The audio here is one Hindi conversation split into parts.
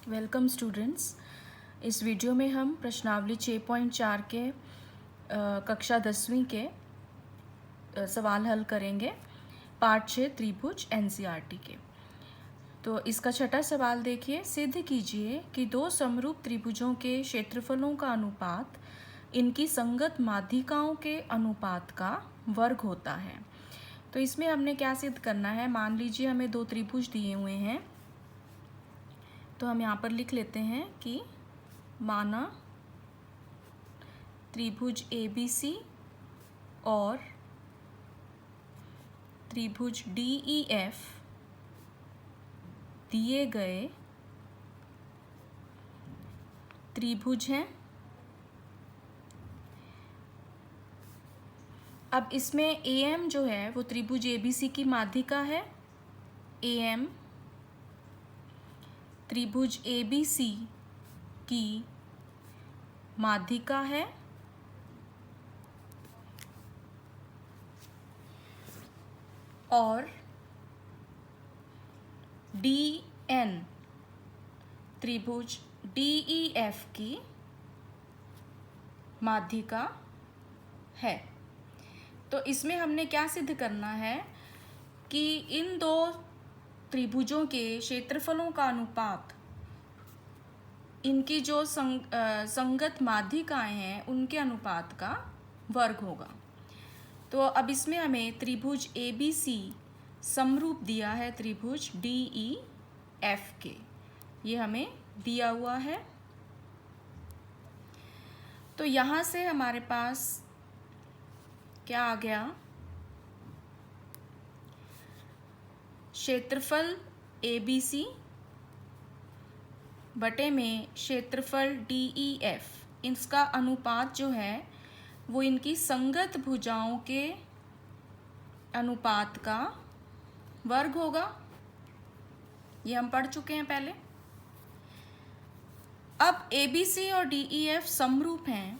Welcome students. इस वीडियो में हम प्रश्नावली 6.4 के कक्षा 10वीं के सवाल हल करेंगे। पार्ट 6 त्रिभुज एनसीईआरटी के। तो इसका छठा सवाल देखिए। सिद्ध कीजिए कि दो समरूप त्रिभुजों के क्षेत्रफलों का अनुपात इनकी संगत माध्यिकाओं के अनुपात का वर्ग होता है। तो इसमें हमने क्या सिद्ध करना है। मान लीजिए हमें दो त्रिभुज दिए हुए हैं, तो हम यहाँ पर लिख लेते हैं कि माना त्रिभुज ABC और त्रिभुज DEF दिए गए त्रिभुज हैं। अब इसमें AM जो है वो त्रिभुज ABC की माध्यिका है। AM त्रिभुज ABC की माध्यिका है और DN त्रिभुज DEF की माध्यिका है। तो इसमें हमने क्या सिद्ध करना है कि इन दो त्रिभुजों के क्षेत्रफलों का अनुपात इनकी जो संगत माध्यिकाएं हैं उनके अनुपात का वर्ग होगा। तो अब इसमें हमें त्रिभुज ABC समरूप दिया है त्रिभुज DEF के, ये हमें दिया हुआ है। तो यहाँ से हमारे पास क्या आ गया, क्षेत्रफल ABC बटे में क्षेत्रफल DEF, इसका अनुपात जो है वो इनकी संगत भुजाओं के अनुपात का वर्ग होगा। ये हम पढ़ चुके हैं पहले। अब ABC और DEF समरूप हैं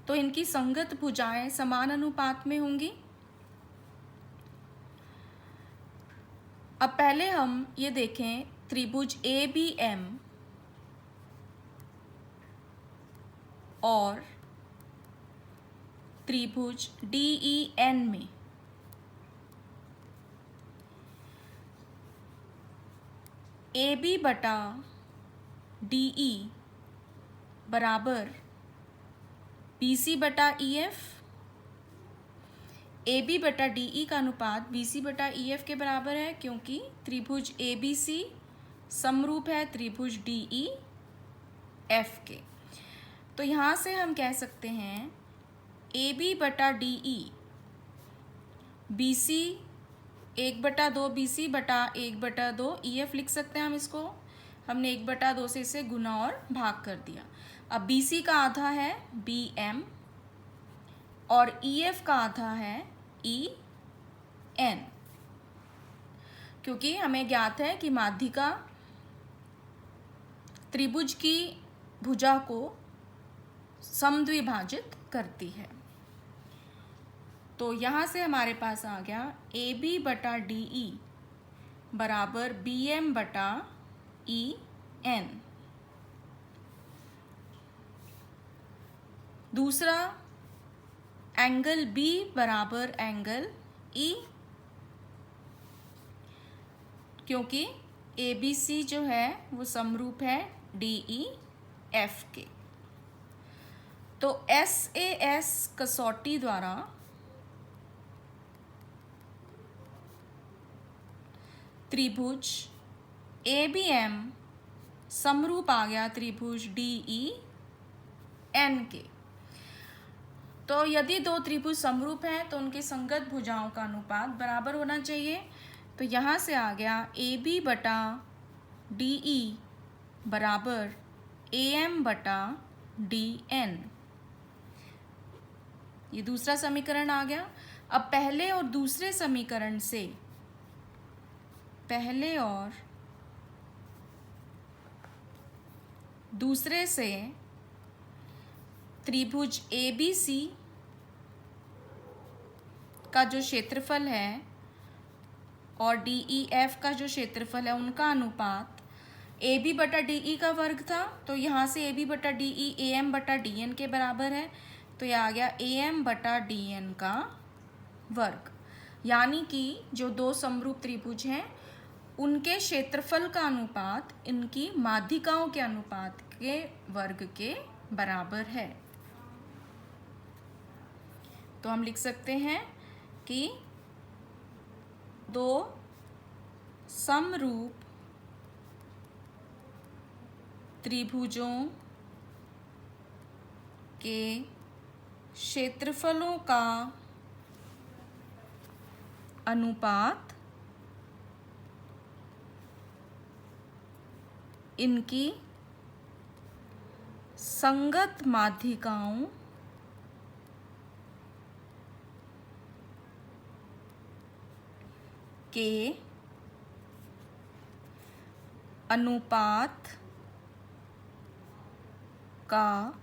तो इनकी संगत भुजाएं समान अनुपात में होंगी। अब पहले हम ये देखें त्रिभुज ABM और त्रिभुज DEN में AB बटा DE बराबर BC बटा EF। AB बटा DE का अनुपात BC बटा EF के बराबर है, क्योंकि त्रिभुज ABC समरूप है त्रिभुज DEF के। तो यहाँ से हम कह सकते हैं AB बटा DE BC 1/2 BC बटा 1/2 EF लिख सकते हैं हम इसको। हमने 1/2 से इसे गुना और भाग कर दिया। अब BC का आधा है BM और EF का आधा है EN, क्योंकि हमें ज्ञात है कि माध्यिका त्रिभुज की भुजा को समद्विभाजित करती है। तो यहाँ से हमारे पास आ गया AB बटा DE बराबर BM बटा EN। दूसरा एंगल B बराबर एंगल E, क्योंकि ABC जो है वो समरूप है DEF के। तो SAS कसौटी द्वारा त्रिभुज ABM समरूप आ गया त्रिभुज DEN के। तो यदि दो त्रिभुज समरूप हैं तो उनकी संगत भुजाओं का अनुपात बराबर होना चाहिए। तो यहाँ से आ गया AB बटा DE बराबर AM बटा DN। ये दूसरा समीकरण आ गया। अब पहले और दूसरे समीकरण से त्रिभुज ABC का जो क्षेत्रफल है और DEF का जो क्षेत्रफल है उनका अनुपात ए बी बटा डी ई का वर्ग था, तो यहाँ से ए बी बटा डी ई ए एम बटा डी एन के बराबर है, तो यह आ गया ए एम बटा डी एन का वर्ग। यानी कि जो दो समरूप त्रिभुज हैं उनके क्षेत्रफल का अनुपात इनकी माध्यिकाओं के अनुपात के वर्ग के बराबर है। तो हम लिख सकते हैं कि दो समरूप त्रिभुजों के क्षेत्रफलों का अनुपात इनकी संगत माध्यिकाओं के अनुपात का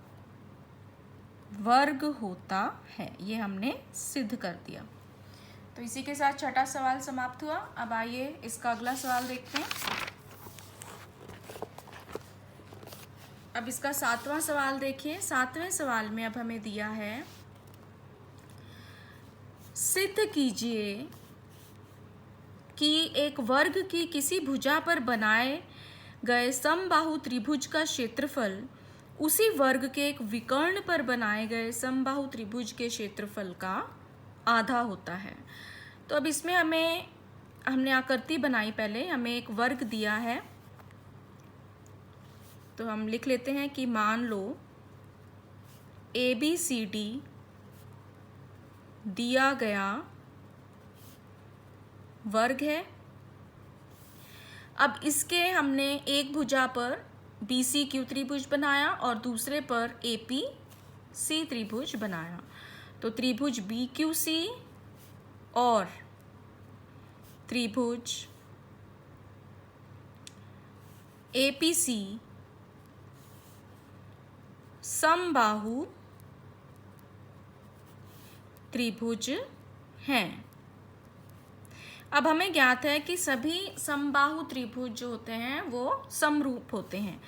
वर्ग होता है। ये हमने सिद्ध कर दिया। तो इसी के साथ छठा सवाल समाप्त हुआ। अब आइए इसका अगला सवाल देखते हैं। अब इसका सातवां सवाल देखिए। सातवें सवाल में अब हमें दिया है, सिद्ध कीजिए कि एक वर्ग की किसी भुजा पर बनाए गए समबाहु त्रिभुज का क्षेत्रफल उसी वर्ग के एक विकर्ण पर बनाए गए समबाहु त्रिभुज के क्षेत्रफल का आधा होता है। तो अब इसमें हमने आकृति बनाई, पहले हमें एक वर्ग दिया है, तो हम लिख लेते हैं कि मान लो ABCD दिया गया वर्ग है। अब इसके हमने एक भुजा पर BCQ त्रिभुज बनाया और दूसरे पर APC त्रिभुज बनाया। तो त्रिभुज BQC और त्रिभुज APC समबाहु त्रिभुज हैं। अब हमें ज्ञात है कि सभी समबाहु त्रिभुज जो होते हैं वो समरूप होते हैं।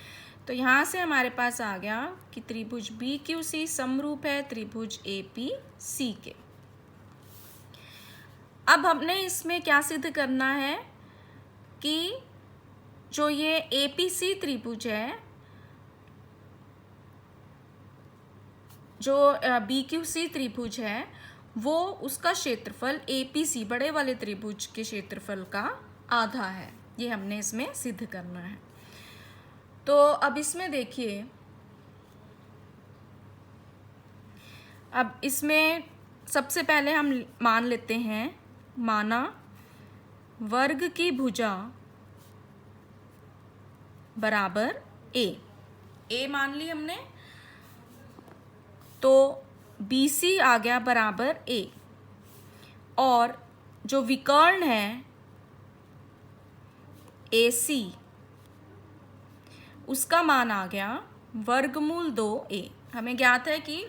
तो यहाँ से हमारे पास आ गया कि त्रिभुज BQC समरूप है त्रिभुज APC के। अब हमने इसमें क्या सिद्ध करना है कि जो ये APC त्रिभुज है, जो BQC त्रिभुज है, वो उसका क्षेत्रफल APC बड़े वाले त्रिभुज के क्षेत्रफल का आधा है। ये हमने इसमें सिद्ध करना है। तो अब इसमें देखिए, अब इसमें सबसे पहले हम मान लेते हैं, माना वर्ग की भुजा बराबर A मान ली हमने, तो BC आ गया बराबर A, और जो विकर्ण है AC उसका मान आ गया वर्गमूल 2A। हमें ज्ञात है कि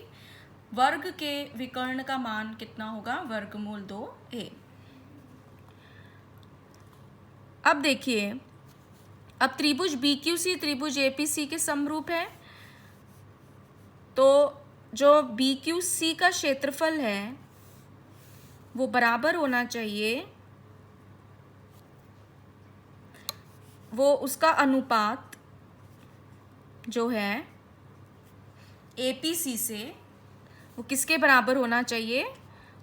वर्ग के विकर्ण का मान कितना होगा, वर्गमूल 2A। अब देखिए, अब त्रिभुज BQC त्रिभुज APC के समरूप है, तो जो BQC का क्षेत्रफल है वो बराबर होना चाहिए, वो उसका अनुपात जो है APC से, वो किसके बराबर होना चाहिए,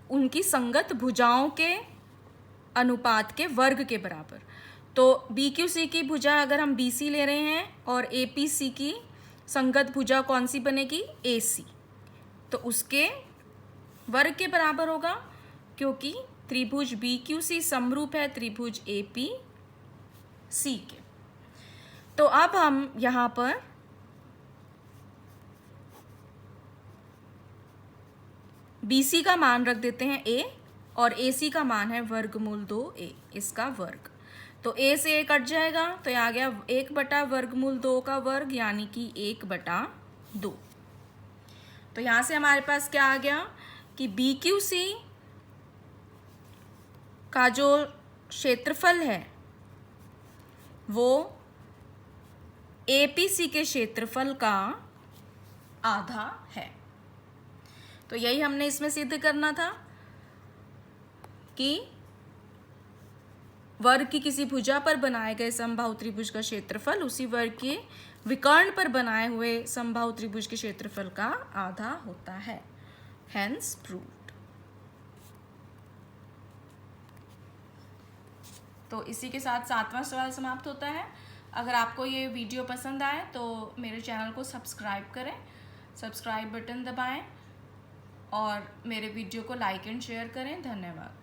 उनकी संगत भुजाओं के अनुपात के वर्ग के बराबर। तो BQC की भुजा अगर हम BC ले रहे हैं और APC की संगत भुजा कौन सी बनेगी, AC, तो उसके वर्ग के बराबर होगा, क्योंकि त्रिभुज BQC समरूप है त्रिभुज APC के। तो अब हम यहाँ पर BC का मान रख देते हैं A और AC का मान है वर्गमूल 2A, इसका वर्ग। तो A से A कट जाएगा, तो यहाँ आ गया 1 बटा वर्गमूल 2 का वर्ग, यानी कि 1/2। तो यहाँ से हमारे पास क्या आ गया कि BQC का जो क्षेत्रफल है वो एपीसी के क्षेत्रफल का आधा है। तो यही हमने इसमें सिद्ध करना था कि वर्ग की किसी भुजा पर बनाए गए समबाहु त्रिभुज का क्षेत्रफल उसी वर्ग के विकर्ण पर बनाए हुए समबाहु त्रिभुज के क्षेत्रफल का आधा होता है। Hence proved. तो इसी के साथ 7वां सवाल समाप्त होता है। अगर आपको ये वीडियो पसंद आए तो मेरे चैनल को सब्सक्राइब करें, सब्सक्राइब बटन दबाएं और मेरे वीडियो को लाइक एंड शेयर करें। धन्यवाद।